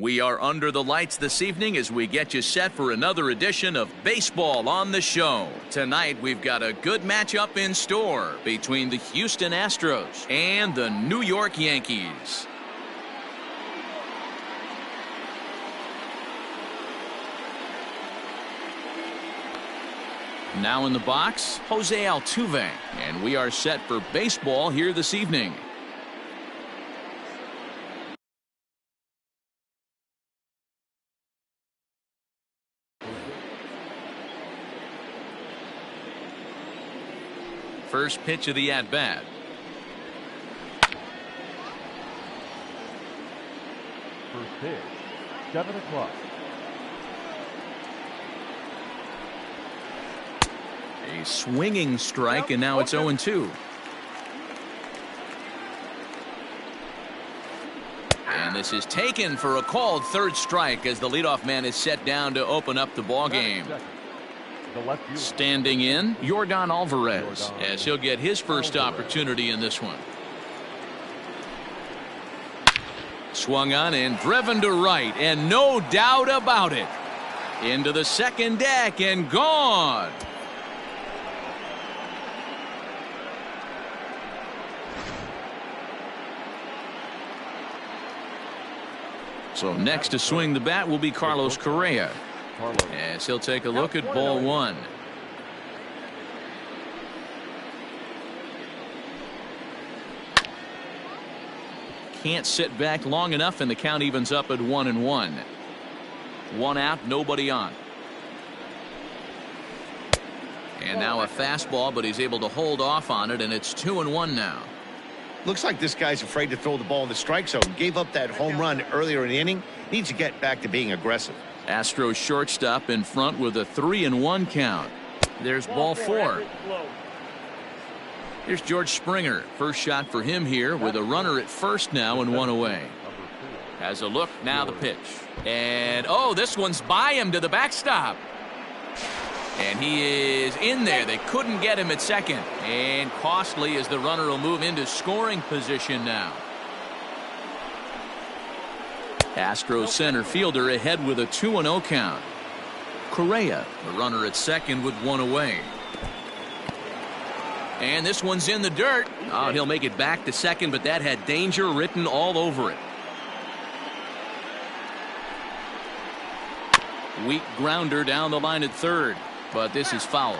We are under the lights this evening as we get you set for another edition of Baseball on the Show. Tonight we've got a good matchup in store between the Houston Astros and the New York Yankees. Now in the box, Jose Altuve, and we are set for baseball here this evening. First pitch of the at-bat. First pitch, 7 o'clock. A swinging strike, and now it's 0-2. And this is taken for a called third strike as the leadoff man is set down to open up the ball game. Standing in, Yordan Alvarez, as he'll get his first opportunity in this one. Swung on and driven to right, and no doubt about it. Into the second deck and gone. So next to swing the bat will be Carlos Correa, as he'll take a look at ball one. Can't sit back long enough, and the count evens up at 1-1. One out, nobody on. And now a fastball, but he's able to hold off on it, and it's 2-1 now. Looks like this guy's afraid to throw the ball in the strike zone. Gave up that home run earlier in the inning. Needs to get back to being aggressive. Astros shortstop in front with a 3-1 count. There's ball four. Here's George Springer. First shot for him here with a runner at first now and one away. Has a look, now the pitch. And oh, this one's by him to the backstop. And he is in there. They couldn't get him at second. And costly as the runner will move into scoring position now. Astros center fielder ahead with a 2-0 count. Correa, the runner at second with one away. And this one's in the dirt. Oh, he'll make it back to second, but that had danger written all over it. Weak grounder down the line at third, but this is foul.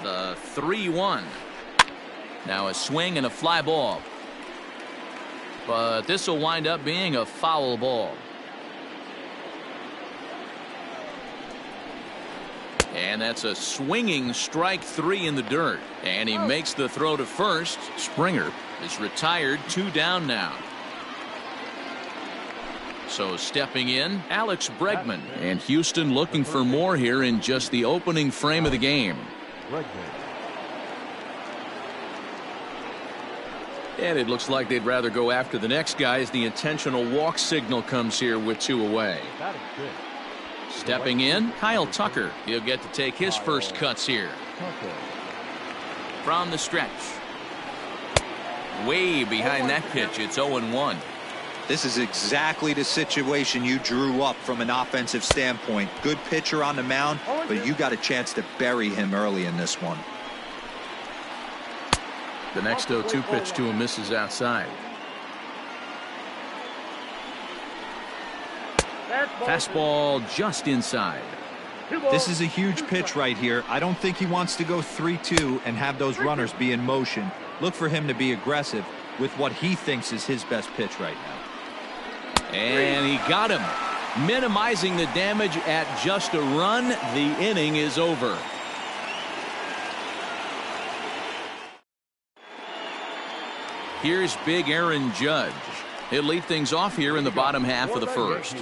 The 3-1. Now a swing and a fly ball. But this will wind up being a foul ball. And that's a swinging strike three in the dirt. And he makes the throw to first. Springer is retired, 2 down now. So stepping in, Alex Bregman. And Houston looking for more here in just the opening frame of the game. And it looks like they'd rather go after the next guy as the intentional walk signal comes here with 2 away. Stepping in, Kyle Tucker. He'll get to take his first cuts here. From the stretch. Way behind that pitch. It's 0-1. This is exactly the situation you drew up from an offensive standpoint. Good pitcher on the mound, but you got a chance to bury him early in this one. The next 0-2 pitch to him misses outside. Fastball just inside. This is a huge pitch right here. I don't think he wants to go 3-2 and have those runners be in motion. Look for him to be aggressive with what he thinks is his best pitch right now. And he got him. Minimizing the damage at just a run. The inning is over. Here's big Aaron Judge. He'll lead things off here in the bottom half of the first.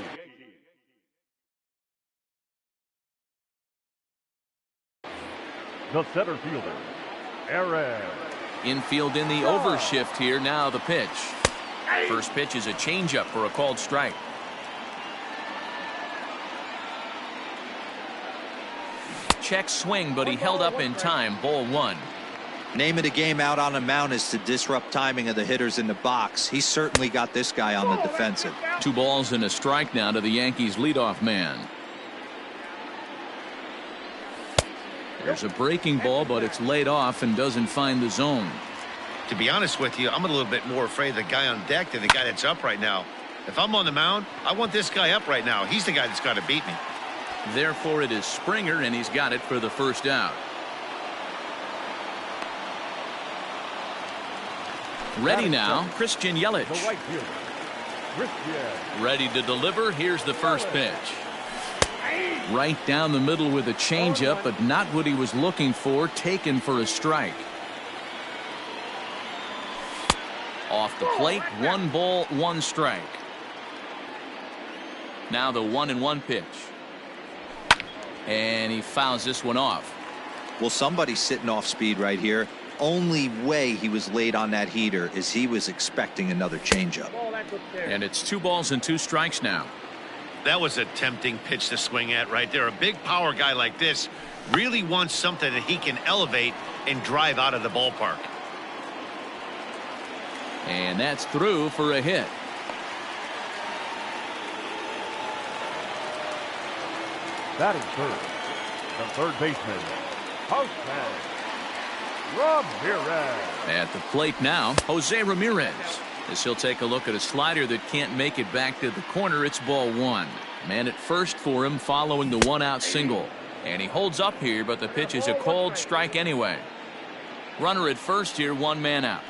The center fielder, Aaron. Infield in the overshift here. Now the pitch. First pitch is a changeup for a called strike. Check swing, but he held up in time. Ball one. Name of the game out on the mound is to disrupt timing of the hitters in the box. He's certainly got this guy on the defensive. 2 balls and a strike now to the Yankees leadoff man. There's a breaking ball, but it's laid off and doesn't find the zone. To be honest with you, I'm a little bit more afraid of the guy on deck than the guy that's up right now. If I'm on the mound, I want this guy up right now. He's the guy that's got to beat me. Therefore, it is Springer, and he's got it for the first out. Ready now, Christian Yelich. The right fielder, Christian. Ready to deliver. Here's the first pitch. Right down the middle with a changeup, but not what he was looking for. Taken for a strike. Off the plate, 1 ball, 1 strike. Now the 1-1 pitch. And he fouls this one off. Well, somebody's sitting off speed right here. Only way he was late on that heater is he was expecting another changeup. And it's 2 balls and 2 strikes now. That was a tempting pitch to swing at right there. A big power guy like this really wants something that he can elevate and drive out of the ballpark. And that's through for a hit. Batting third, the third baseman, Jose Ramirez. At the plate now, Jose Ramirez. As he'll take a look at a slider that can't make it back to the corner. It's ball 1. Man at first for him following the 1-out single. And he holds up here, but the pitch is a called strike anyway. Runner at first here, 1 man out.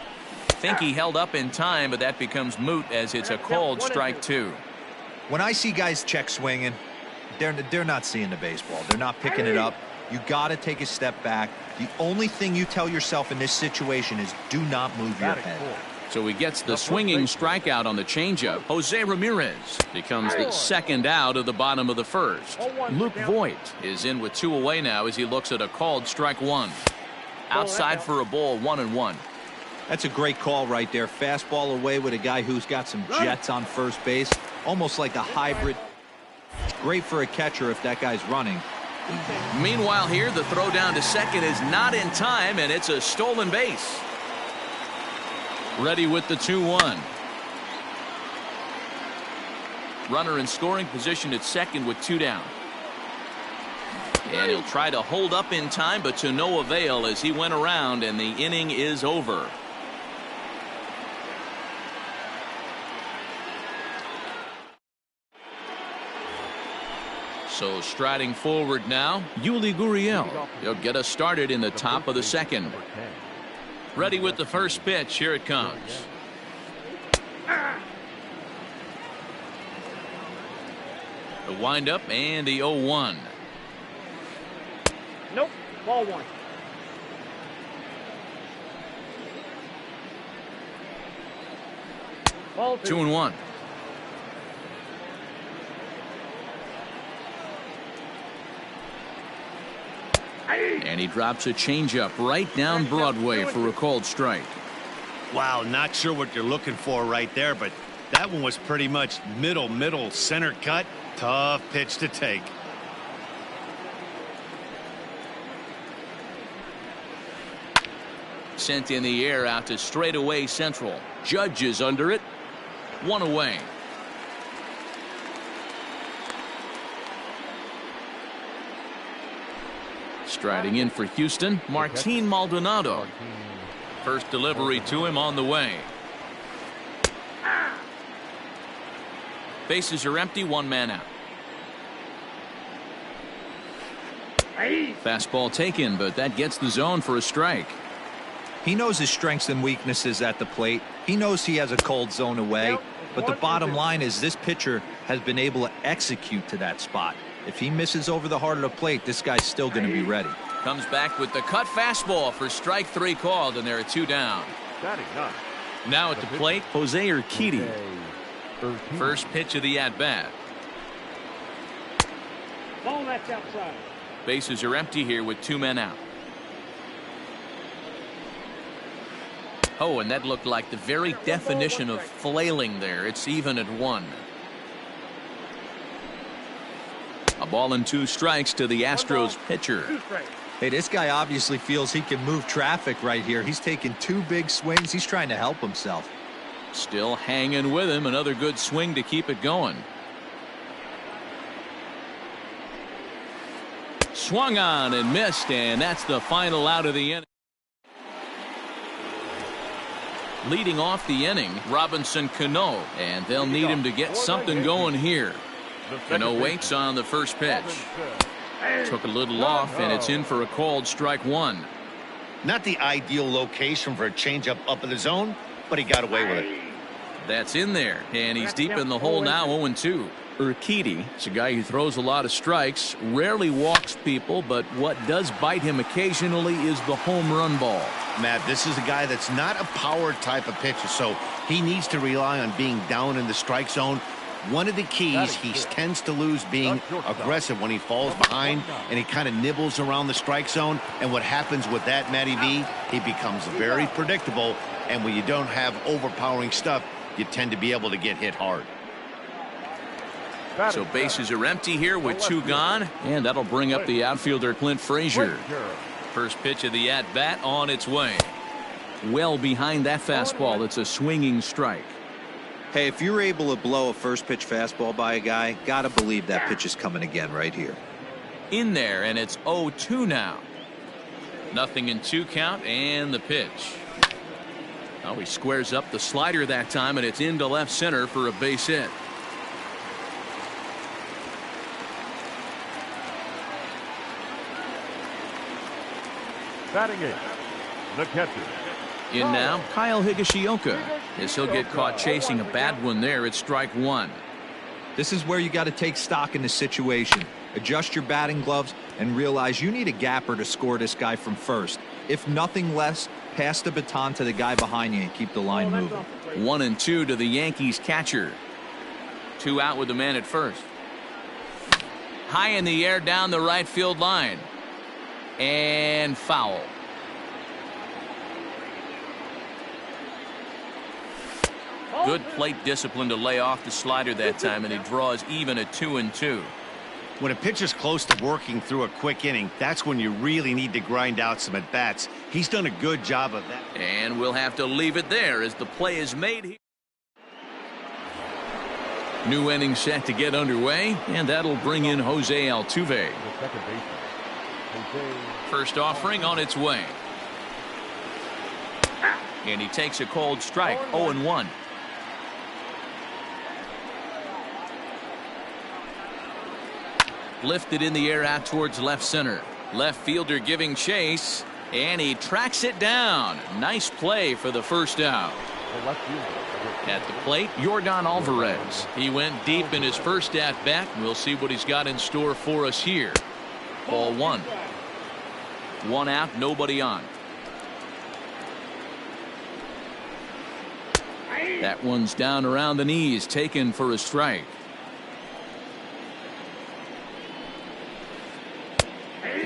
Think he held up in time, but that becomes moot as it's a called strike 2. When I see guys check swinging, they're not seeing the baseball. They're not picking it up. You got to take a step back. The only thing you tell yourself in this situation is do not move your head. So he gets the swinging strikeout on the changeup. Jose Ramirez becomes the 2nd out of the bottom of the 1st. Luke Voigt is in with 2 away now as he looks at a called strike 1. Outside for a ball, 1-1. That's a great call right there. Fastball away with a guy who's got some jets on first base. Almost like a hybrid. Great for a catcher if that guy's running. Meanwhile here, the throw down to second is not in time, and it's a stolen base. Ready with the 2-1. Runner in scoring position at second with 2 down. And he'll try to hold up in time, but to no avail as he went around, and the inning is over. So striding forward now, Yuli Gurriel. He'll get us started in the top of the 2nd. Ready with the first pitch. Here it comes. The windup and the 0-1. Nope. Ball 1. Ball 2. 2-1. And he drops a changeup right down Broadway for a called strike. Wow, not sure what you're looking for right there, but that one was pretty much middle center cut. Tough pitch to take. Sent in the air out to straightaway central. Judge is under it. 1 away. Striding in for Houston, Martin Maldonado. First delivery to him on the way. Bases are empty, 1 man out. Fastball taken, but that gets the zone for a strike. He knows his strengths and weaknesses at the plate. He knows he has a cold zone away. But the bottom line is this pitcher has been able to execute to that spot. If he misses over the heart of the plate, this guy's still going to be ready. Comes back with the cut fastball for strike 3 called, and there are 2 down. Now at the plate, Jose Urquidy. First pitch of the at-bat. Ball that's outside. Bases are empty here with 2 men out. Oh, and that looked like the very definition of flailing there. It's even at 1. A ball and 2 strikes to the Astros pitcher. Hey, this guy obviously feels he can move traffic right here. He's taking 2 big swings. He's trying to help himself. Still hanging with him. Another good swing to keep it going. Swung on and missed, and that's the final out of the inning. Leading off the inning, Robinson Cano, and they'll need him to get something going here. Cano waits on the first pitch. Took a little off, and it's in for a called strike 1. Not the ideal location for a changeup up in the zone, but he got away with it. That's in there, and he's deep in the hole now, 0-2. Urquidy is a guy who throws a lot of strikes, rarely walks people, but what does bite him occasionally is the home run ball. Matt, this is a guy that's not a power type of pitcher, so he needs to rely on being down in the strike zone. One of the keys, he tends to lose being aggressive when he falls behind and he kind of nibbles around the strike zone. And what happens with that, Matty V, he becomes very predictable. And when you don't have overpowering stuff, you tend to be able to get hit hard. So bases are empty here with 2 gone, and that'll bring up the outfielder Clint Frazier. First pitch of the at-bat on its way. Well behind that fastball. It's a swinging strike. Hey, if you're able to blow a first pitch fastball by a guy, gotta believe that pitch is coming again right here. In there, and it's 0-2 now. Nothing in 2 count, and the pitch. Oh, he squares up the slider that time, and it's into left center for a base hit. Batting 8, the catcher. In now, Kyle Higashioka, as he'll get caught chasing a bad one there. It's strike 1. This is where you got to take stock in the situation. Adjust your batting gloves and realize you need a gapper to score this guy from first. If nothing less, pass the baton to the guy behind you and keep the line moving. 1-2 to the Yankees catcher. 2 out with the man at first. High in the air down the right field line. And foul. Good plate discipline to lay off the slider that time, and he draws even at 2-2. When a pitcher's close to working through a quick inning, that's when you really need to grind out some at-bats. He's done a good job of that. And we'll have to leave it there as the play is made here. New inning set to get underway, and that'll bring in Jose Altuve. First offering on its way. And he takes a cold strike, 0-1. Lifted in the air out towards left center. Left fielder giving chase, and he tracks it down. Nice play for the first out. At the plate, Yordan Alvarez. He went deep in his first at-bat. We'll see what he's got in store for us here. Ball 1. 1 out, nobody on. That one's down around the knees, taken for a strike.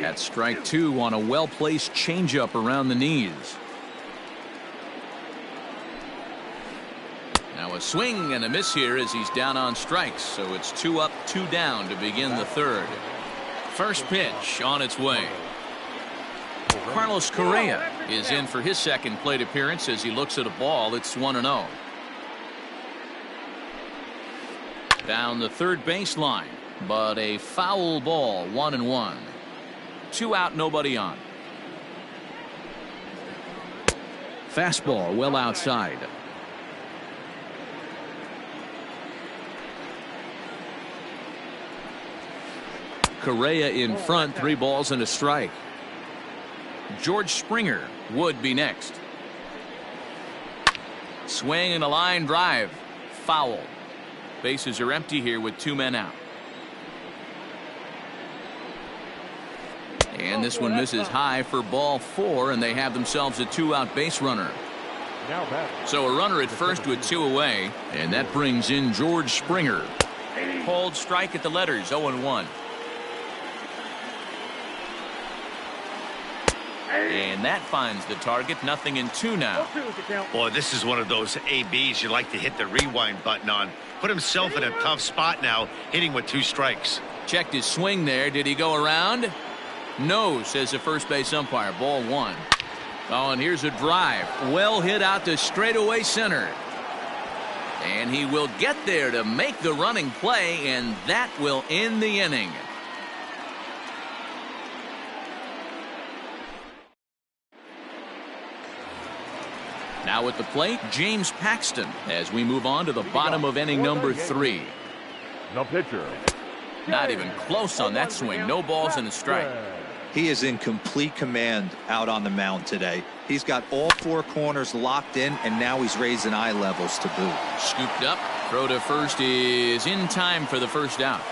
That's strike 2 on a well-placed changeup around the knees. Now a swing and a miss here as he's down on strikes, so it's 2 up, 2 down to begin the third. First pitch on its way. Carlos Correa is in for his second plate appearance as he looks at a ball. It's 1-0. Down the third baseline, but a foul ball, 1-1. 2 out, nobody on. Fastball well outside. Correa in front, 3 balls and a strike. George Springer would be next. Swing and a line drive. Foul. Bases are empty here with 2 men out. And this one misses high for ball 4, and they have themselves a 2-out base runner. So a runner at first with 2 away, and that brings in George Springer. Called strike at the letters, 0-1. And that finds the target. Nothing in 2 now. Boy, this is one of those ABs you like to hit the rewind button on. Put himself in a tough spot now, hitting with 2 strikes. Checked his swing there. Did he go around? No, says the first base umpire. Ball 1. Oh, and here's a drive. Well hit out to straightaway center. And he will get there to make the running play, and that will end the inning. Now at the plate, James Paxton, as we move on to the bottom of inning number 3. The pitcher. Not even close on that swing. No balls and a strike. He is in complete command out on the mound today. He's got all 4 corners locked in, and now he's raising eye levels to boot. Scooped up. Throw to first is in time for the first out.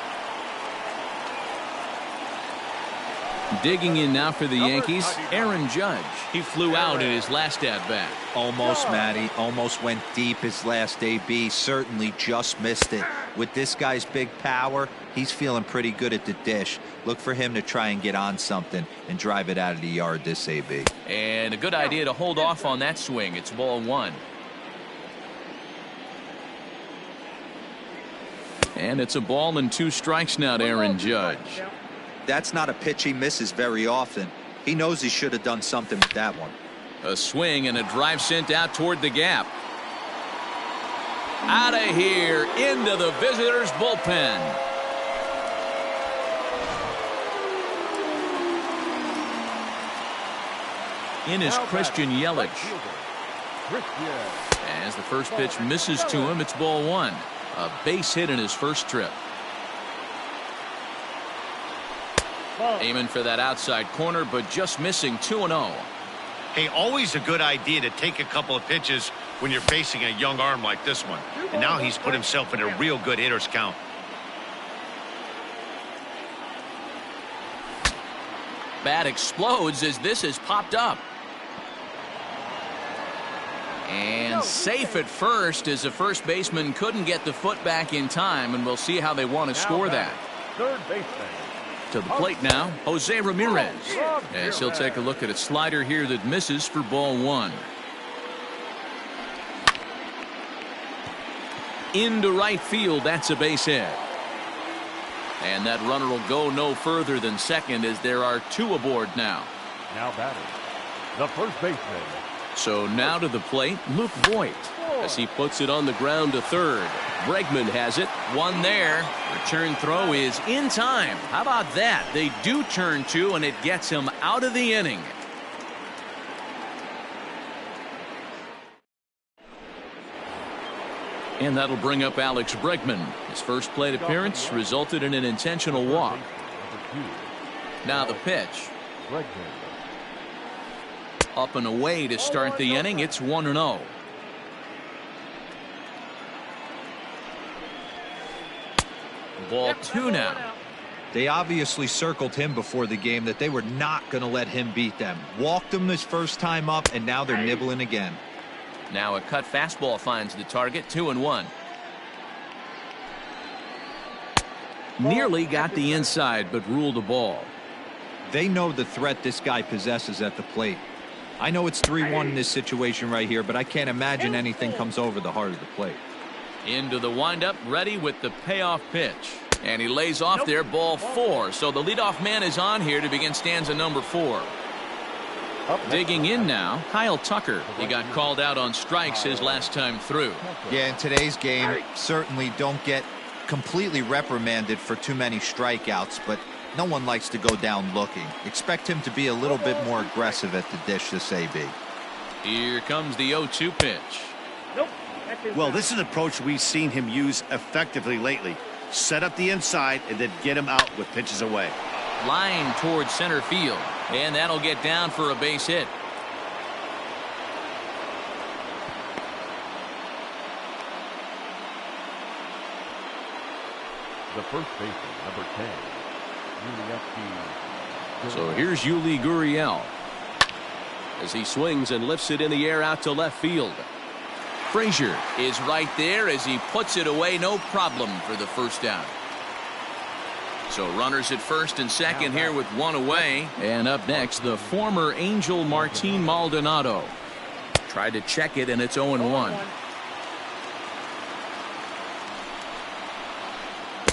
Digging in now for the Yankees, Aaron Judge. He flew out in his last at-bat. Almost, Matty. Almost went deep his last AB. Certainly just missed it. With this guy's big power, he's feeling pretty good at the dish. Look for him to try and get on something and drive it out of the yard this AB. And a good idea to hold off on that swing. It's ball 1. And it's a ball and 2 strikes now to Aaron Judge. That's not a pitch he misses very often. He knows he should have done something with that one. A swing and a drive sent out toward the gap. Out of here into the visitors' bullpen. In is Christian Yelich. As the first pitch misses to him, it's ball 1. A base hit in his first trip. Aiming for that outside corner, but just missing. 2-0. Hey, always a good idea to take a couple of pitches when you're facing a young arm like this one. And now he's put himself in a real good hitter's count. Bat explodes as this has popped up. And safe at first as the first baseman couldn't get the foot back in time, and we'll see how they want to score that. Third baseman. To the plate now, Jose Ramirez. As he'll take a look at a slider here that misses for ball 1. Into right field, that's a base hit. And that runner will go no further than second as there are 2 aboard now. Now batting. The first baseman. So now to the plate, Luke Voigt, as he puts it on the ground to third. Bregman has it. 1 there. Return throw is in time. How about that? They do turn 2, and it gets him out of the inning. And that'll bring up Alex Bregman. His first plate appearance resulted in an intentional walk. Now the pitch. Up and away to start the inning. It's 1-0. Ball 2 now. They obviously circled him before the game that they were not going to let him beat them. Walked him this first time up, and now they're nibbling again. Now a cut fastball finds the target. 2-1. Nearly got the inside, but ruled a ball. They know the threat this guy possesses at the plate. I know it's 3-1 in this situation right here, but I can't imagine anything comes over the heart of the plate. Into the windup, ready with the payoff pitch. And he lays off there, ball 4. So the leadoff man is on here to begin stanza number 4. Digging in now, Kyle Tucker. He got called out on strikes his last time through. Yeah, in today's game, certainly don't get completely reprimanded for too many strikeouts, but no one likes to go down looking. Expect him to be a little bit more aggressive at the dish this AB. Here comes the 0-2 pitch. Nope. Well, this is an approach we've seen him use effectively lately. Set up the inside and then get him out with pitches away. Line towards center field, and that'll get down for a base hit. The first baseman, number 10. So here's Yuli Gurriel as he swings and lifts it in the air out to left field. Frazier is right there as he puts it away, no problem for the first down. So runners at first and second here with 1 away. And up next, the former Angel Martin Maldonado. Tried to check it, and it's 0-1.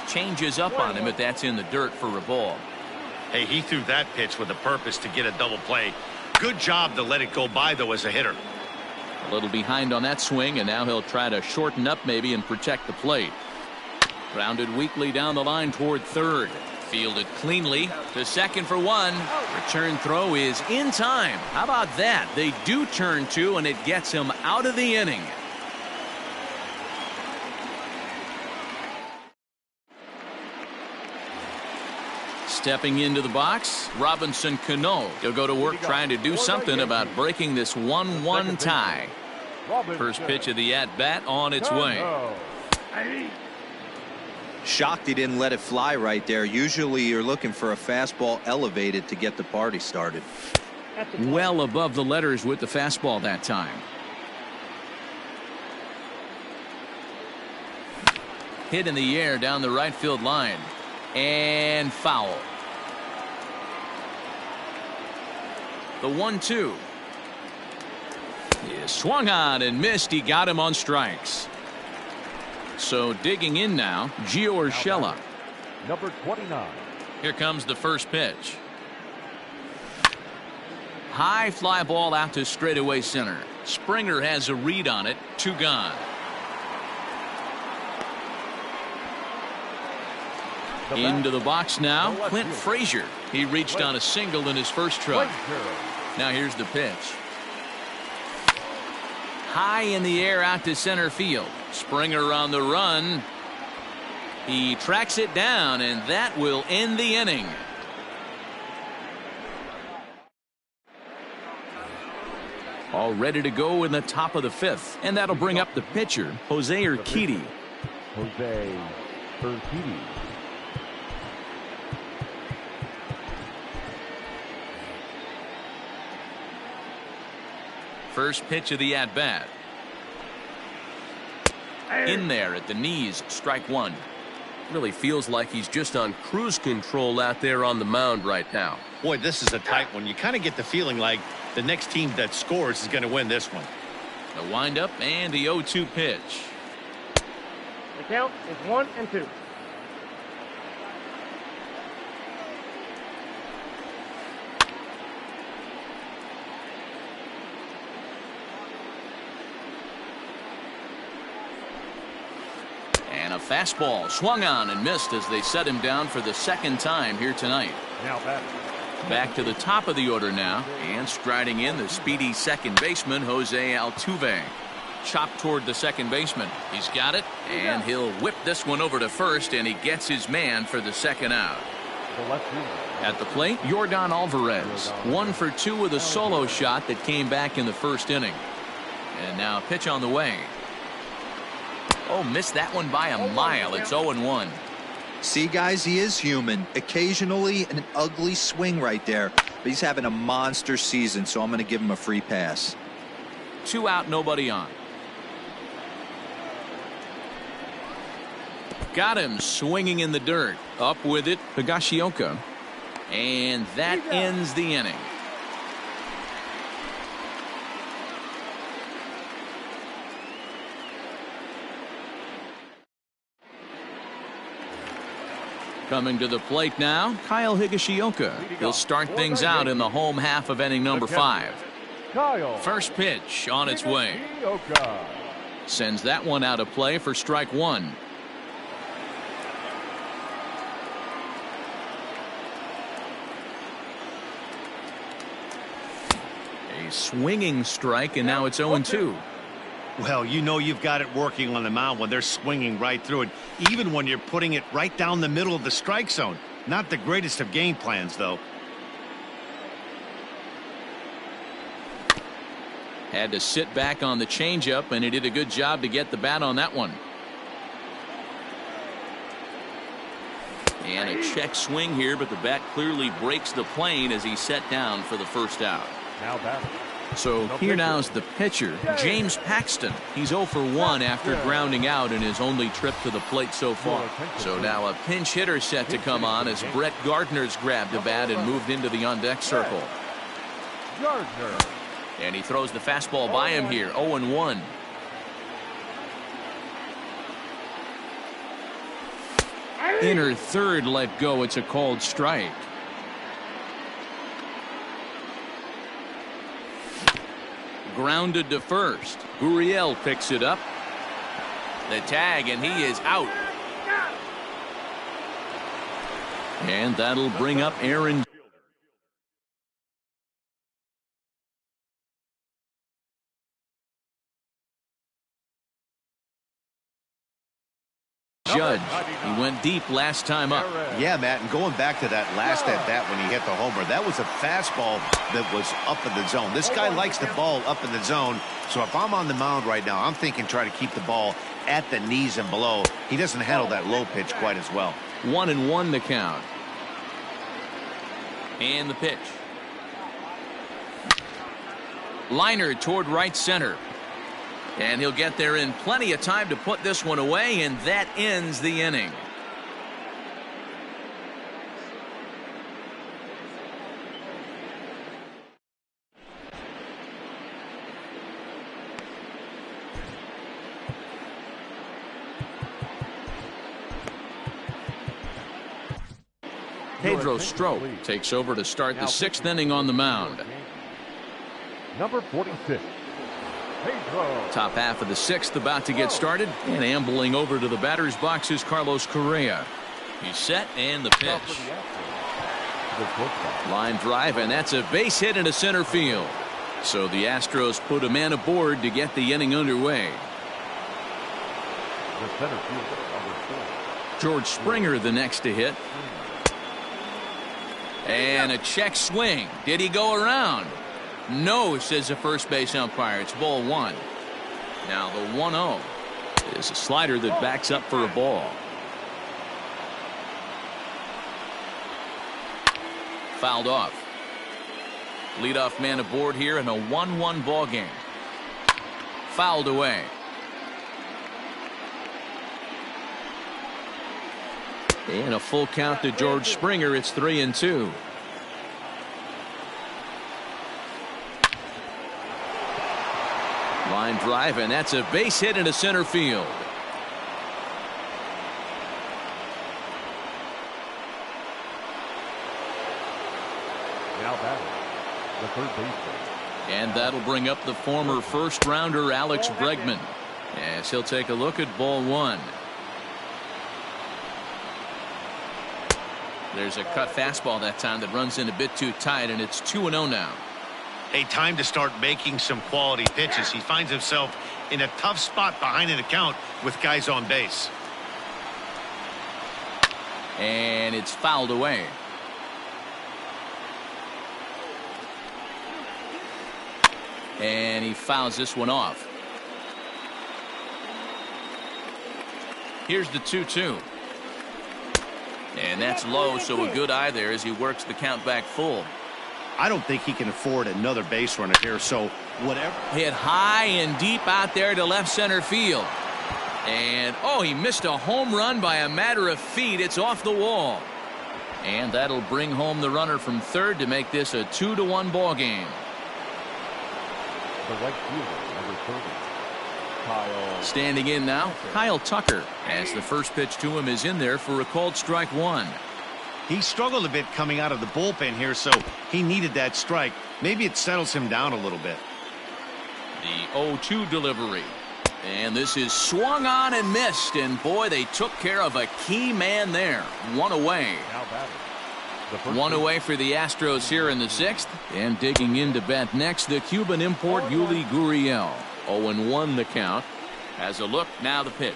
Changes up on him, but that's in the dirt for a ball. Hey, he threw that pitch with a purpose to get a double play. Good job to let it go by, though, as a hitter. A little behind on that swing, and now he'll try to shorten up maybe and protect the plate. Grounded weakly down the line toward third. Fielded cleanly to second for one. Return throw is in time. How about that? They do turn two, and it gets him out of the inning. Stepping into the box, Robinson Cano. He'll go to work trying to do something about breaking this 1-1 tie. First pitch of the at-bat on its way. Shocked he didn't let it fly right there. Usually you're looking for a fastball elevated to get the party started. Well above the letters with the fastball that time. Hit in the air down the right field line. And foul. The 1-2. He swung on and missed. He got him on strikes. So digging in now, Gio Urshela. Number 29. Here comes the first pitch. High fly ball out to straightaway center. Springer has a read on it. 2 gone. Into the box now, Clint Frazier. He reached on a single in his first try. Now here's the pitch. High in the air out to center field. Springer on the run. He tracks it down, and that will end the inning. All ready to go in the top of the 5th, and that'll bring up the pitcher, Jose Urquidy. Jose Urquidy. First pitch of the at-bat. In there at the knees, strike one. Really feels like he's just on cruise control out there on the mound right now. Boy, this is a tight one. You kind of get the feeling like the next team that scores is going to win this one. The windup and the 0-2 pitch. The count is 1-2. And a fastball swung on and missed as they set him down for the second time here tonight. Now Back to the top of the order now, and striding in the speedy second baseman Jose Altuve. Chopped toward the second baseman. He's got it, and he'll whip this one over to first, and he gets his man for the second out. At the plate, Yordan Alvarez, 1 for 2 with a solo shot that came back in the first inning. And now a pitch on the way. Oh, missed that one by a mile. It's 0-1. See, guys, he is human. Occasionally an ugly swing right there, but he's having a monster season, so I'm going to give him a free pass. 2 out, nobody on. Got him swinging in the dirt. Up with it, Higashioka. And that ends the inning. Coming to the plate now, Kyle Higashioka. He'll start things out in the home half of inning number 5. First pitch on its way. Sends that one out of play for strike one. A swinging strike, and now it's 0-2. Well, you know you've got it working on the mound when they're swinging right through it, even when you're putting it right down the middle of the strike zone. Not the greatest of game plans, though. Had to sit back on the changeup, and he did a good job to get the bat on that one. And a check swing here, but the bat clearly breaks the plane as he's set down for the first out. Now batting. So here now is the pitcher, James Paxton. He's 0 for 1 after grounding out in his only trip to the plate so far. So now a pinch hitter set to come on as Brett Gardner's grabbed the bat and moved into the on-deck circle. Gardner. And he throws the fastball by him here, 0-1. Inner third let go. It's a called strike. grounded to first. Gurriel picks it up. The tag, and he is out. And that'll bring up Aaron Judge. He went deep last time up. Yeah, Matt, and going back to that last at-bat when he hit the homer, that was a fastball that was up in the zone. This guy likes the ball up in the zone, so if I'm on the mound right now, I'm thinking try to keep the ball at the knees and below. He doesn't handle that low pitch quite as well. 1-1 the count. And the pitch. Liner toward right center. And he'll get there in plenty of time to put this one away, and that ends the inning. Pedro Strop takes over to start the 6th inning on the mound. Number 46. Pedro. Top half of the 6th about to get started, and ambling over to the batter's box is Carlos Correa. He's set, and the pitch. Line drive, and that's a base hit into center field. So the Astros put a man aboard to get the inning underway. The center fielder, number 4. George Springer the next to hit. And a check swing. Did he go around? No, says the first base umpire. It's ball 1. Now the 1-0 is a slider that backs up for a ball. Fouled off. Leadoff man aboard here in a 1-1 ball game. Fouled away. And a full count to George Springer. It's 3-2. Line drive, and that's a base hit into center field. Now batting, the third baseman. And that'll bring up the former first rounder Alex Bregman, as he'll take a look at ball 1. There's a cut fastball that time that runs in a bit too tight, and it's 2-0 now. A time to start making some quality pitches. He finds himself in a tough spot behind an account with guys on base. And it's fouled away. And he fouls this one off. Here's the 2-2. And that's low, so a good eye there as he works the count back full. I don't think he can afford another base runner here, so whatever. Hit high and deep out there to left center field. And, oh, he missed a home run by a matter of feet. It's off the wall. And that'll bring home the runner from third to make this a 2-1 ball game. The right fielder, number 30. Kyle. Standing in now, Kyle Tucker, as the first pitch to him is in there for a called strike 1. He struggled a bit coming out of the bullpen here, so he needed that strike. Maybe it settles him down a little bit. The 0-2 delivery. And this is swung on and missed. And boy, they took care of a key man there. One away. Now batting. One away for the Astros here in the 6th. And digging in to bat next, the Cuban import Yuli Gurriel. 0-1 the count. Has a look, now the pitch.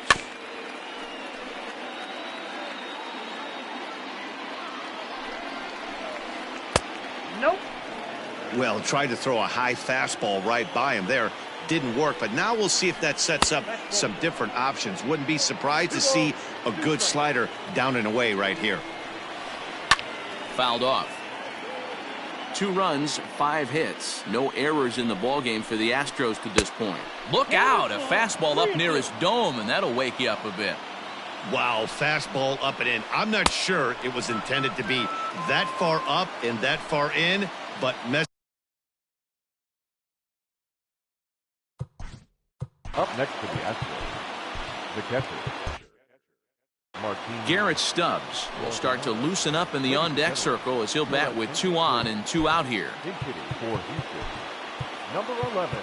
Nope. Well, tried to throw a high fastball right by him there. Didn't work, but now we'll see if that sets up some different options. Wouldn't be surprised to see a good slider down and away right here. Fouled off. 2 runs, 5 hits. No errors in the ballgame for the Astros to this point. Look out, a fastball up near his dome, and that'll wake you up a bit. Wow, fastball up and in. I'm not sure it was intended to be that far up and that far in, but Up next to the Astros, the catcher. Garrett Stubbs will start to loosen up in the on-deck circle as he'll bat with 2 on and 2 out here. Big hitting for Houston. Number 11.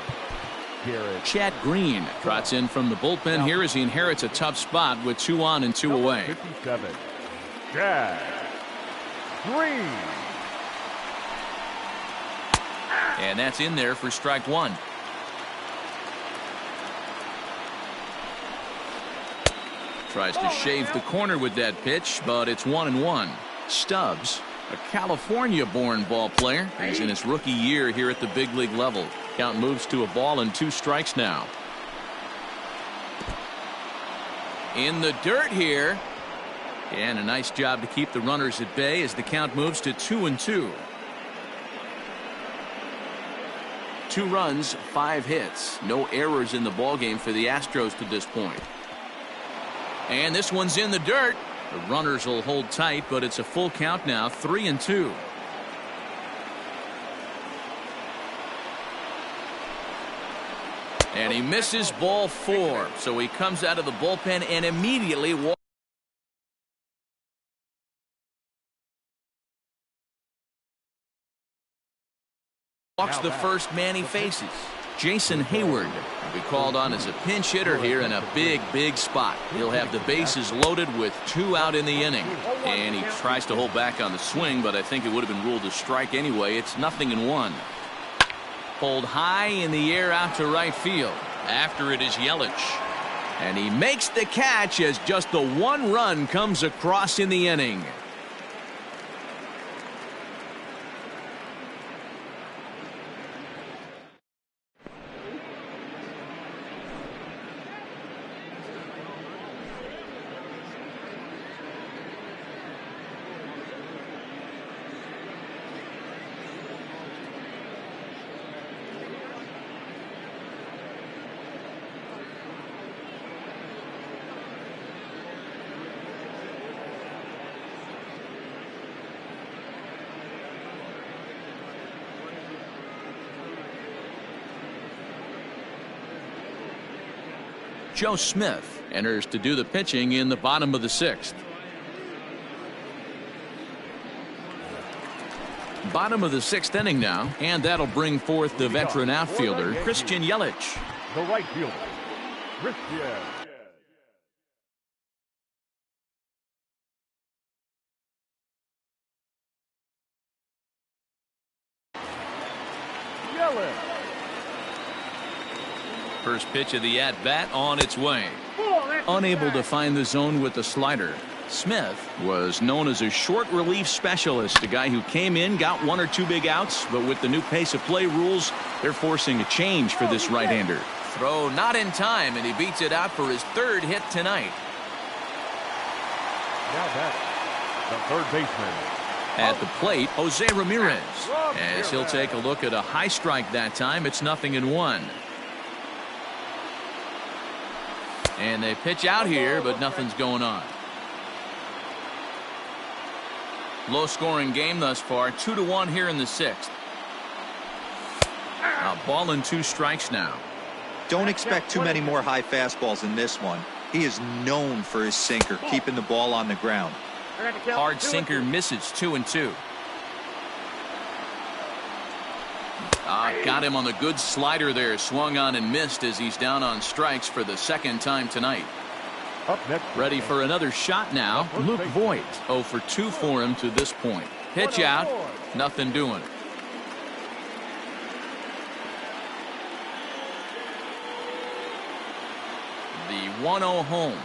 Garrett. Chad Green trots in from the bullpen here as he inherits a tough spot with 2 on and 2 away. 57. Chad Green. And that's in there for strike 1. Tries to shave the corner with that pitch, but it's 1-1. Stubbs, a California-born ball player. He's in his rookie year here at the big league level. Count moves to a ball and 2 strikes now. In the dirt here. And a nice job to keep the runners at bay as the count moves to 2-2. 2 runs, 5 hits. No errors in the ballgame for the Astros to this point. And this one's in the dirt. The runners will hold tight, but it's a full count now, 3-2. And he misses ball 4. So he comes out of the bullpen and immediately walks the first man he faces. Jason Hayward will be called on as a pinch hitter here in a big spot. He'll have the bases loaded with 2 out in the inning. And he tries to hold back on the swing, but I think it would have been ruled a strike anyway. It's 0-1. Pulled high in the air out to right field. After it is Yelich. And he makes the catch as just the 1 run comes across in the inning. Joe Smith enters to do the pitching in the bottom of the 6th. Bottom of the 6th inning now, and that'll bring forth the veteran outfielder Christian Yelich. The right fielder, Christian Yelich. First pitch of the at-bat on its way. Unable to find the zone with the slider. Smith was known as a short relief specialist, a guy who came in, got 1 or 2 big outs, but with the new pace of play rules, they're forcing a change for this right-hander. Throw not in time, and he beats it out for his 3rd hit tonight. Now back, the third baseman. At the plate, Jose Ramirez. As he'll take a look at a high strike that time, it's 0-1. And they pitch out here, but nothing's going on. Low scoring game thus far, 2-1 here in the 6th. A ball and 2 strikes now. Don't expect too many more high fastballs in this one. He is known for his sinker, keeping the ball on the ground. Hard sinker misses, 2-2. Got him on the good slider there. Swung on and missed as he's down on strikes for the 2nd time tonight. Up next, Ready for another shot now. Luke Voigt. 0 for 2 for him to this point. Pitch out. Nothing doing. The 1-0 home.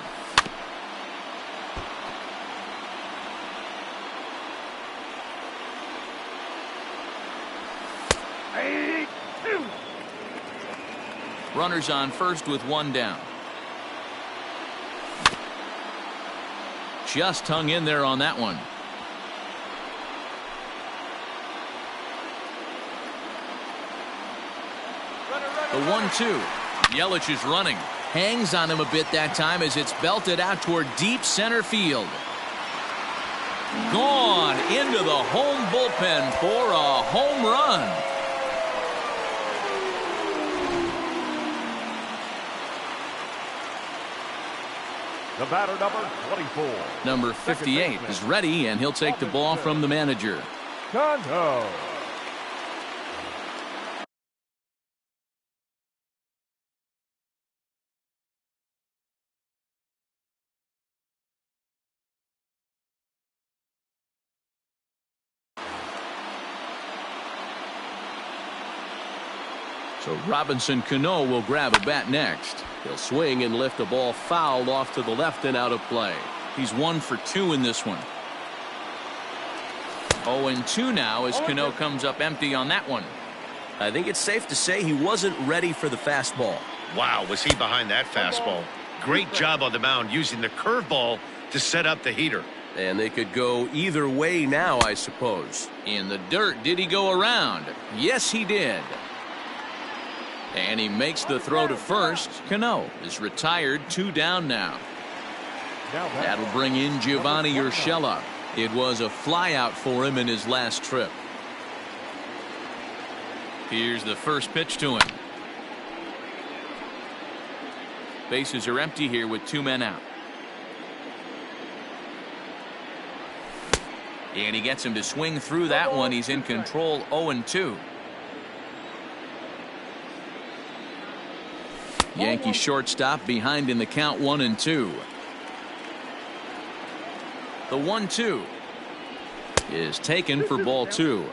Runners on first with 1 down. Just hung in there on that one. The 1-2. Yelich is running. Hangs on him a bit that time as it's belted out toward deep center field. Gone into the home bullpen for a home run. the batter, number 24. Number 58 is ready, and he'll take the ball from the manager. Gonzo. So Robinson Cano will grab a bat next. He'll swing and lift a ball fouled off to the left and out of play. He's 1 for 2 in this one. 0-2 now as Cano comes up empty on that one. I think it's safe to say he wasn't ready for the fastball. Wow, was he behind that fastball. Great job on the mound using the curveball to set up the heater. And they could go either way now, I suppose. In the dirt, did he go around? Yes, he did. And he makes the throw to first. Cano is retired, 2 down now. That'll bring in Giovanni Urshela. It was a flyout for him in his last trip. Here's the first pitch to him. Bases are empty here with 2 men out. And he gets him to swing through that one. He's in control, 0-2. Yankee shortstop behind in the count, 1-2. The 1-2 is taken for ball 2.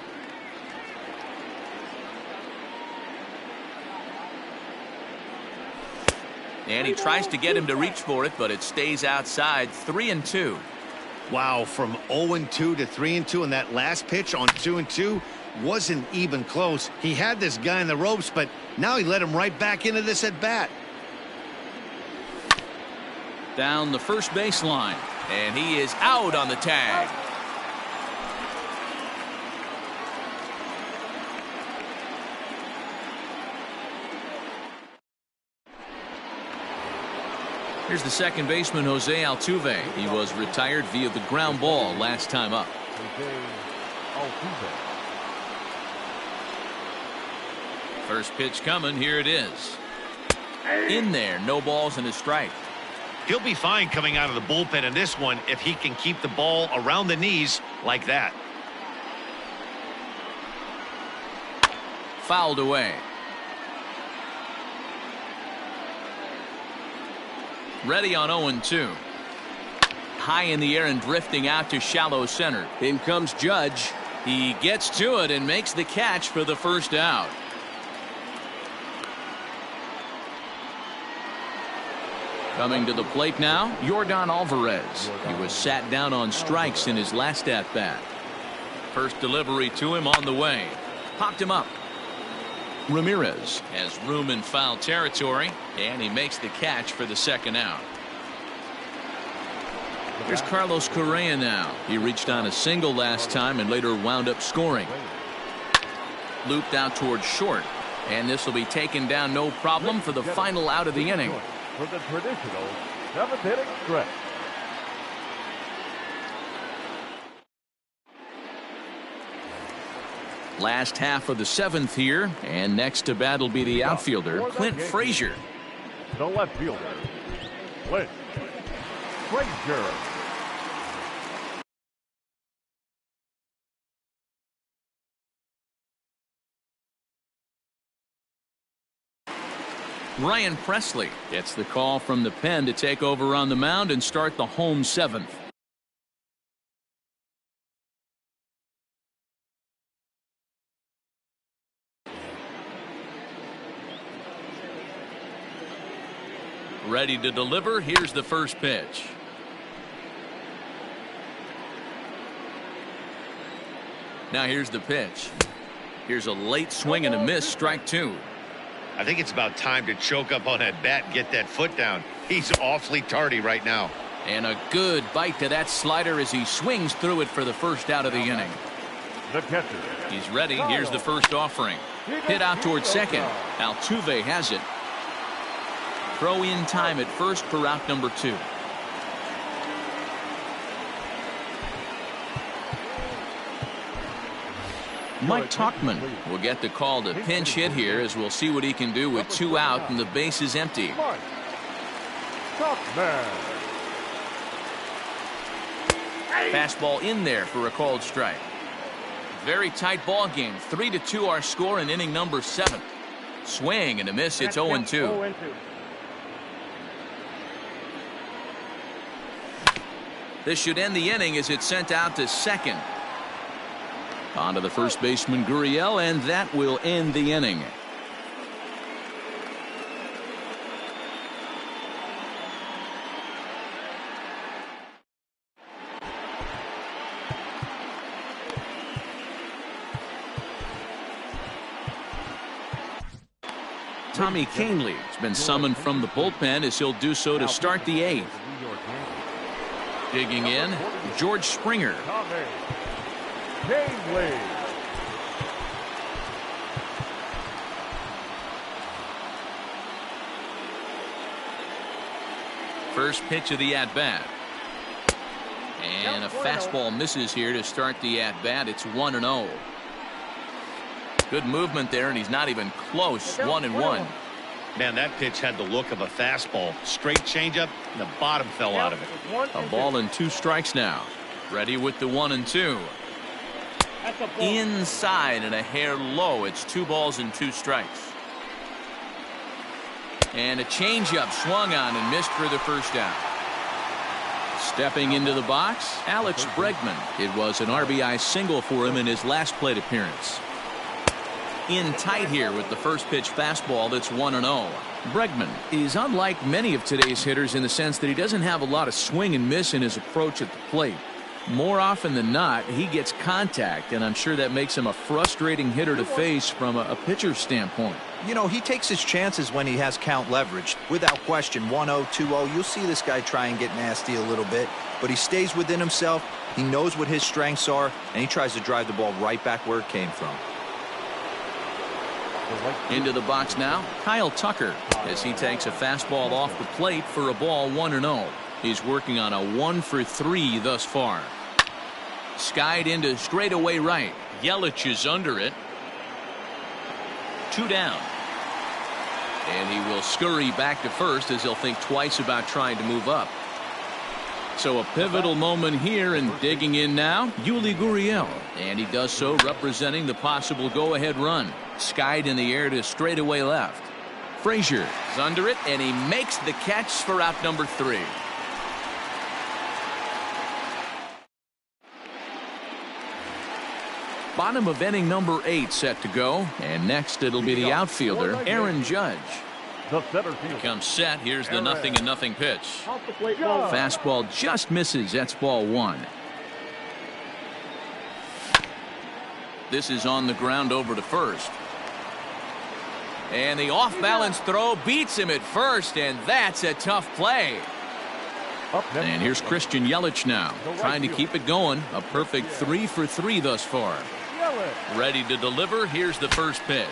And he tries to get him to reach for it, but it stays outside, 3-2. Wow, from 0-2 to 3-2, and that last pitch on 2-2 wasn't even close. He had this guy in the ropes, but now he let him right back into this at bat. Down the first baseline, and he is out on the tag. Here's the second baseman, Jose Altuve. He was retired via the ground ball last time up. First pitch coming. Here it is. In there. No balls and a strike. He'll be fine coming out of the bullpen in this one if he can keep the ball around the knees like that. Fouled away. Ready on 0-2. High in the air and drifting out to shallow center. In comes Judge. He gets to it and makes the catch for the first out. Coming to the plate now, Yordan Alvarez. He was sat down on strikes in his last at-bat. First delivery to him on the way. Popped him up. Ramirez has room in foul territory, and he makes the catch for the second out. Here's Carlos Correa now. He reached on a single last time and later wound up scoring. Looped out towards short, and this will be taken down no problem for the final out of the inning. For the traditional 7th inning stretch. Last half of the 7th here, and next to bat will be the outfielder, Clint Frazier. The left fielder, Clint Frazier. Ryan Presley gets the call from the pen to take over on the mound and start the home 7th. Ready to deliver. Here's the first pitch. Now here's the pitch. Here's a late swing and a miss, strike 2. I think it's about time to choke up on that bat and get that foot down. He's awfully tardy right now. And a good bite to that slider as he swings through it for the first out of the inning. The catcher. He's ready. Here's the first offering. Hit out towards second. Altuve has it. Throw in time at first for out number 2. Mike Tauchman will get the call to pinch hit here, as we'll see what he can do with 2 out and the base is empty. Mike Tauchman. Fastball in there for a called strike. Very tight ball game. 3-2 our score in inning number 7. Swing and a miss. It's 0-2. This should end the inning as it's sent out to second. On to the first baseman, Gurriel, and that will end the inning. Tommy Canley has been summoned from the bullpen as he'll do so to start the 8th. Digging in, George Springer. First pitch of the at-bat. And a fastball misses here to start the at-bat. It's 1-0. Good movement there, and he's not even close. 1-1. Man, that pitch had the look of a fastball. Straight changeup, and the bottom fell out of it. A ball and 2 strikes now. Ready with the 1-2. Inside and a hair low. It's 2 balls and 2 strikes. And a changeup swung on and missed for the first down. Stepping into the box, Alex Bregman. It was an RBI single for him in his last plate appearance. In tight here with the first pitch fastball. That's 1-0. Bregman is unlike many of today's hitters in the sense that he doesn't have a lot of swing and miss in his approach at the plate. More often than not, he gets contact, and I'm sure that makes him a frustrating hitter to face from a pitcher's standpoint. You know, he takes his chances when he has count leverage. Without question, 1-0, 2-0, you'll see this guy try and get nasty a little bit, but he stays within himself. He knows what his strengths are, and he tries to drive the ball right back where it came from. Into the box now, Kyle Tucker, as he takes a fastball off the plate for a ball. 1-0. He's working on a 1-for-3 thus far. Skied into straightaway right. Yelich is under it. 2 down. And he will scurry back to first as he'll think twice about trying to move up. So a pivotal moment here, and digging in now, Yuli Gurriel. And he does so representing the possible go-ahead run. Skied in the air to straightaway left. Frazier is under it, and he makes the catch for out number 3. Bottom of inning number 8 set to go, and next it'll be the outfielder Aaron Judge. The center field. Comes set. Here's the 0-0 pitch. Fastball just misses. That's ball 1. This is on the ground over to first. And the off-balance throw beats him at first, and that's a tough play. And here's Christian Yelich now, trying to keep it going. A perfect 3-for-3 thus far. Ready to deliver. Here's the first pitch.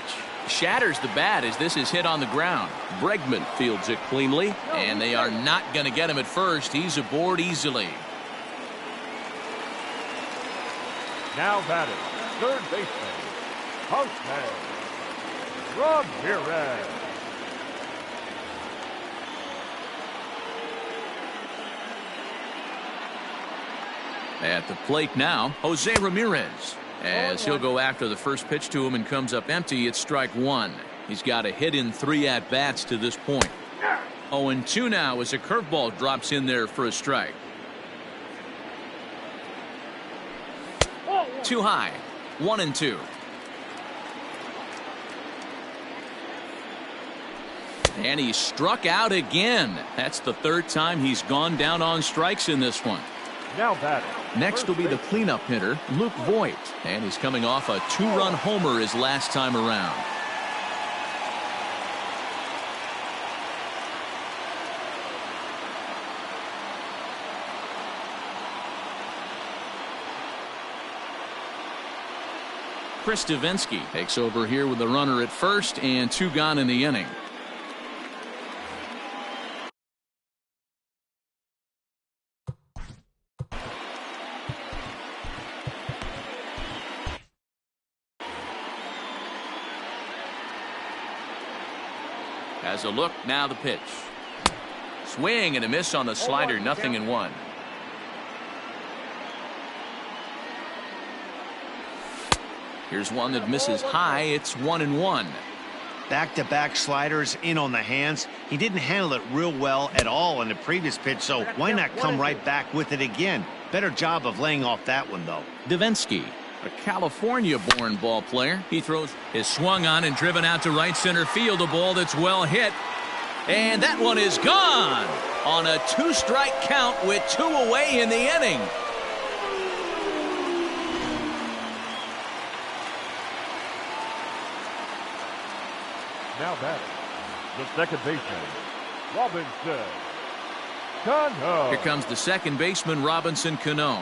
Shatters the bat as this is hit on the ground. Bregman fields it cleanly, and they are not going to get him at first. He's aboard easily. Now batting, third baseman, Houseman, Ramirez. At the plate now, Jose Ramirez. As he'll go after the first pitch to him and comes up empty. It's strike 1. He's got a hit in 3 at-bats to this point. 0-2 now as a curveball drops in there for a strike. Too high. 1-2. And he struck out again. That's the 3rd time he's gone down on strikes in this one. Now batting. Next will be the cleanup hitter, Luke Voigt. And he's coming off a 2-run homer his last time around. Chris Davinsky takes over here with the runner at first and 2 gone in the inning. Has a look, now the pitch. Swing and a miss on the slider, 0-1. Here's one that misses high. It's 1-1. Back-to-back sliders in on the hands. He didn't handle it real well at all in the previous pitch, so why not come right back with it again? Better job of laying off that one, though. Davinsky, a California-born ball player. He throws is swung on and driven out to right center field. A ball that's well hit. And that one is gone on a 2-strike count with 2 away in the inning. Now batting, The second baseman, Robinson Cano. Here comes the second baseman, Robinson Cano.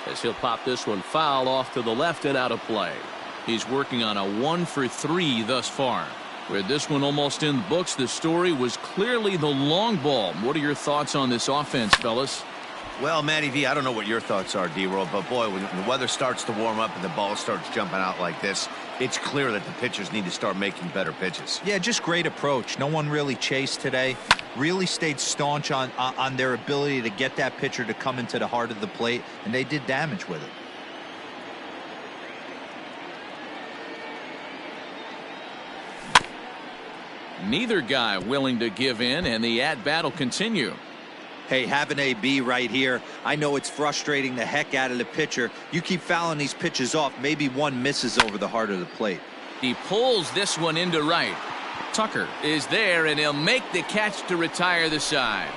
As he'll pop this one foul off to the left and out of play. He's working on a 1-for-3 thus far. With this one almost in the books, the story was clearly the long ball. What are your thoughts on this offense, fellas? Well, Matty V, I don't know what your thoughts are, D-Roll, but boy, when the weather starts to warm up and the ball starts jumping out like this, it's clear that the pitchers need to start making better pitches. Yeah, just great approach. No one really chased today. Really stayed staunch on their ability to get that pitcher to come into the heart of the plate, and they did damage with it. Neither guy willing to give in, and the at-bat will continue. Hey, have an AB right here. I know it's frustrating the heck out of the pitcher. You keep fouling these pitches off, maybe one misses over the heart of the plate. He pulls this one into right. Tucker is there, and he'll make the catch to retire the side.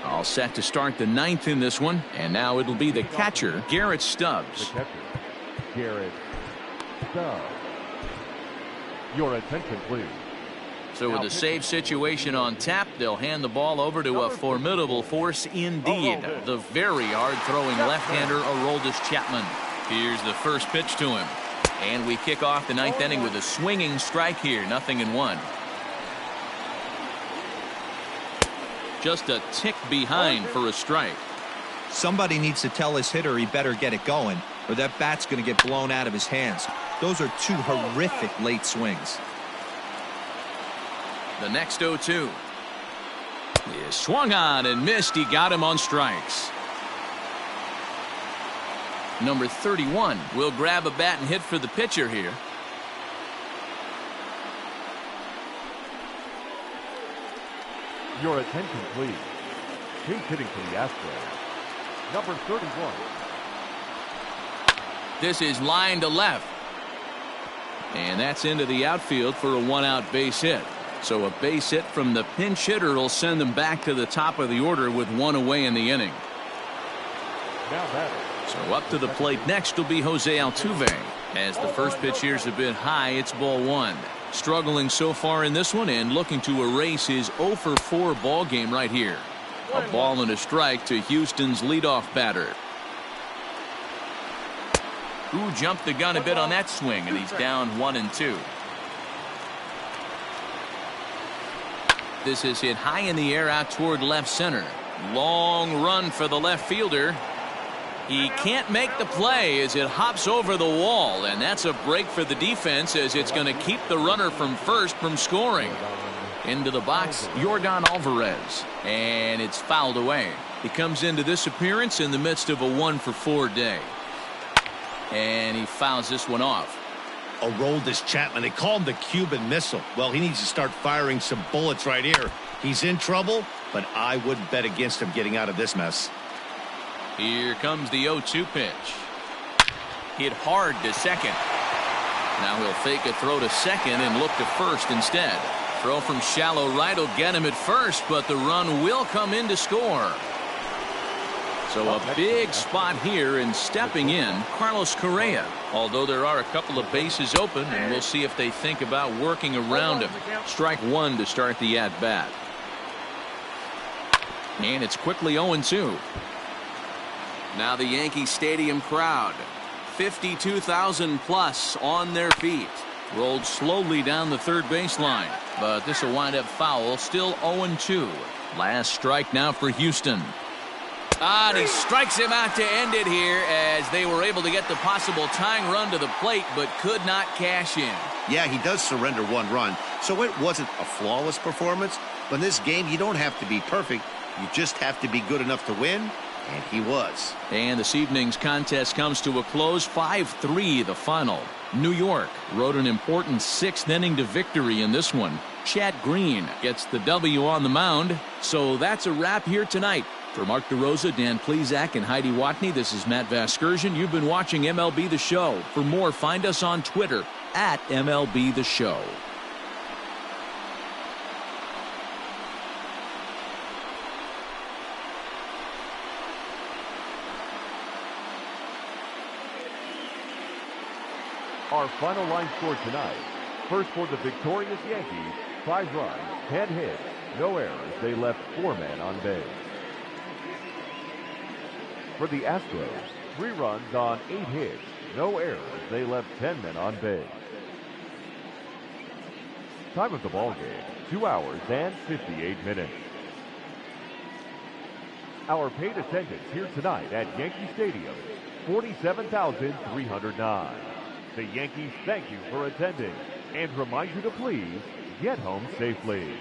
All set to start the ninth in this one, and now it'll be the catcher, Garrett Stubbs. The catcher, Garrett Stubbs. Your attention, please. So with the save situation on tap, they'll hand the ball over to a formidable force indeed. The very hard-throwing left-hander, Aroldis Chapman. Here's the first pitch to him. And we kick off the ninth inning with a swinging strike here, 0-1. Just a tick behind for a strike. Somebody needs to tell his hitter he better get it going, or that bat's going to get blown out of his hands. Those are two horrific late swings. The next 0-2. He swung on and missed. He got him on strikes. Number 31 will grab a bat and hit for the pitcher here. Your attention, please. Pinch hitting for the Astros, number 31. This is line to left. And that's into the outfield for a one-out base hit. So a base hit from the pinch hitter will send them back to the top of the order with one away in the inning. Now batting. So up to the plate next will be Jose Altuve. As the first pitch here's a bit high, it's ball one. Struggling so far in this one and looking to erase his 0-for-4 ball game right here. A ball and a strike to Houston's leadoff batter. Who jumped the gun a bit on that swing, and he's down 1-2. This is hit high in the air out toward left center. Long run for the left fielder. He can't make the play as it hops over the wall, and that's a break for the defense as it's going to keep the runner from first from scoring. Into the box, Yordan Alvarez, and it's fouled away. He comes into this appearance in the midst of a 1-for-4 day. And he fouls this one off. Aroldis Chapman, they call him the Cuban Missile. Well, he needs to start firing some bullets right here. He's in trouble, but I wouldn't bet against him getting out of this mess. Here comes the 0-2 pitch. Hit hard to second. Now he'll fake a throw to second and look to first instead. Throw from shallow right will get him at first, but the run will come in to score. So a big spot here, and stepping in, Carlos Correa. Although there are a couple of bases open, and we'll see if they think about working around him. Strike one to start the at-bat. And it's quickly 0-2. Now the Yankee Stadium crowd. 52,000 plus on their feet. Rolled slowly down the third baseline, but this will wind up foul. Still 0-2. Last strike now for Houston. And he strikes him out to end it here as they were able to get the possible tying run to the plate but could not cash in. Yeah, he does surrender one run, so it wasn't a flawless performance. But in this game, you don't have to be perfect. You just have to be good enough to win, and he was. And this evening's contest comes to a close. 5-3 the final. New York rode an important sixth inning to victory in this one. Chad Green gets the W on the mound. So that's a wrap here tonight. For Mark DeRosa, Dan Plesac, and Heidi Watney, this is Matt Vasgersian. You've been watching MLB The Show. For more, find us on Twitter at MLB The Show. Our final line score tonight. First for the victorious Yankees, 5 runs, 10 hits, no errors. They left 4 men on base. For the Astros, 3 runs on 8 hits, no errors. They left 10 men on base. Time of the ball game, 2 hours and 58 minutes. Our paid attendance here tonight at Yankee Stadium, 47,309. The Yankees thank you for attending and remind you to please get home safely.